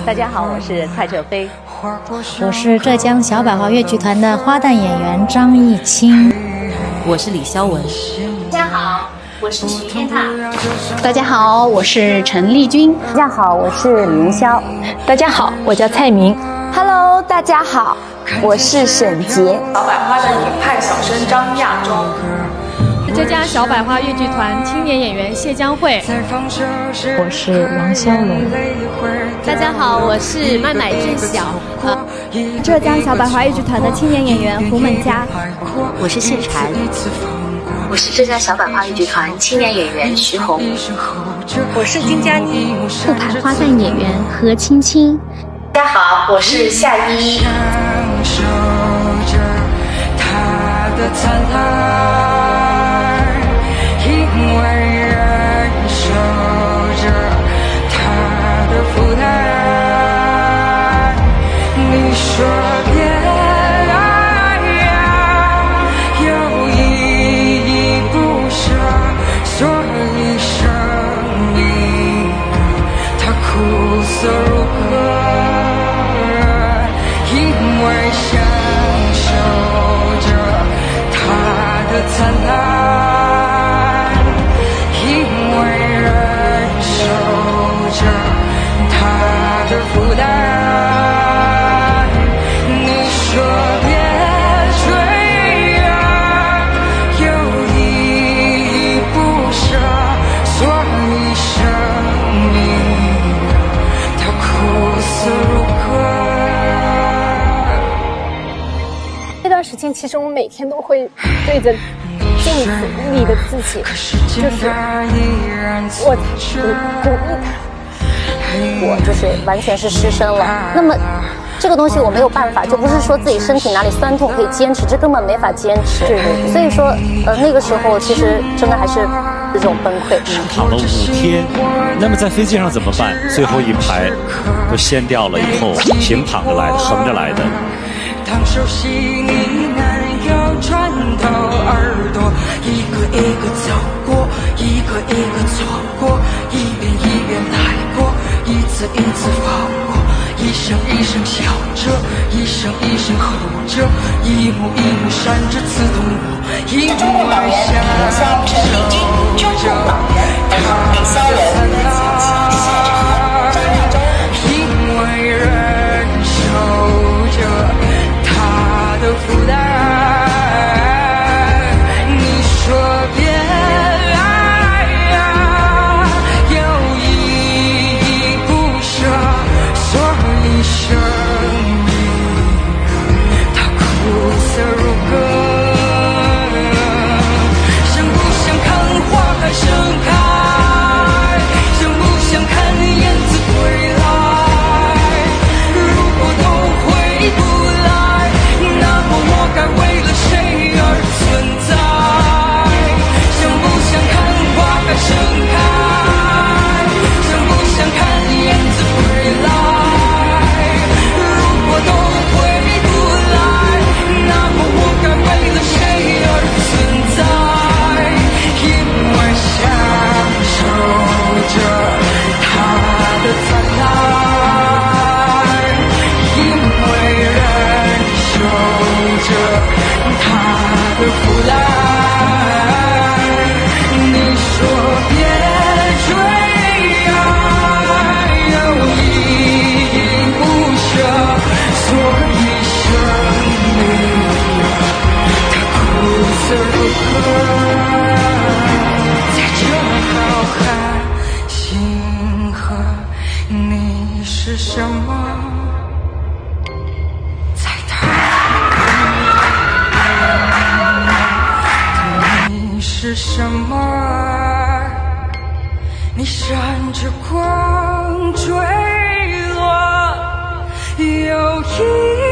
大家好，我是蔡哲飞。我是浙江小百花越剧团的花旦演员张艺清。我是李肖文。大家好，我是徐天塔。大家好，我是陈丽君。大家好，我是李云霄。大家好，我叫蔡明。Hello， 大家好，我是沈洁。小百花的影派小生张亚洲。浙江小百花越剧团青年演员谢江慧。我是王肖龙。大家好，我是麦麦志晓。浙江小百花越剧团的青年演员胡猛佳。我是谢婵。我是浙江小百花越剧团青年演员徐红。我是金佳妮。副牌花旦演员何青青。大家好，我是夏依依。这段时间，其实我每天都会对着镜子里的自己，就是我在鼓励他。我就是完全是失声了。那么这个东西我没有办法，就不是说自己身体哪里酸痛可以坚持，这根本没法坚持。对。所以说，那个时候其实真的还是这种崩溃。躺了5天，那么在飞机上怎么办？最后一排都掀掉了以后，平躺着来的，横着来的。当熟悉呢喃又穿透耳朵，一个一个走过，一个一个错过，一遍一遍来过，一次一次放过，一声一声笑着，一声一声吼着，一幕一幕闪着刺痛我，一幕爱享受着他的灿烂，因为忍受着的负担，你说别爱呀，有依依不舍，所以生命它苦涩如歌。想不想看花开盛开？想不想看燕子归来？如果都回不来，我该为了谁而存在？想不想看花开盛开？想不想看燕子归来？如果都回不来，那么我该为了谁而存在？因为享受着它的灿烂，因为忍受着他的腐烂，你说别追爱，有依依不舍，所以生命它苦涩如歌。在这浩瀚星河，你是什么？是什么？你闪着光坠落，有依依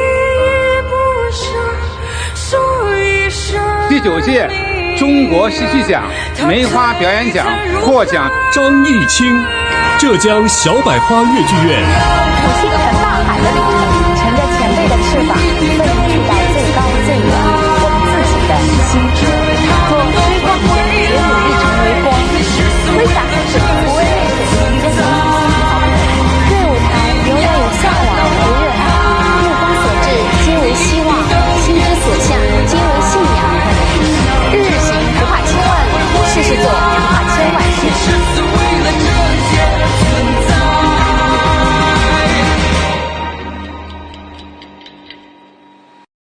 不舍，所以生第9届中国戏曲奖梅花表演奖获奖张艺清，浙江小百花越剧院。我是一个很大海的旅程，乘着前辈的翅膀。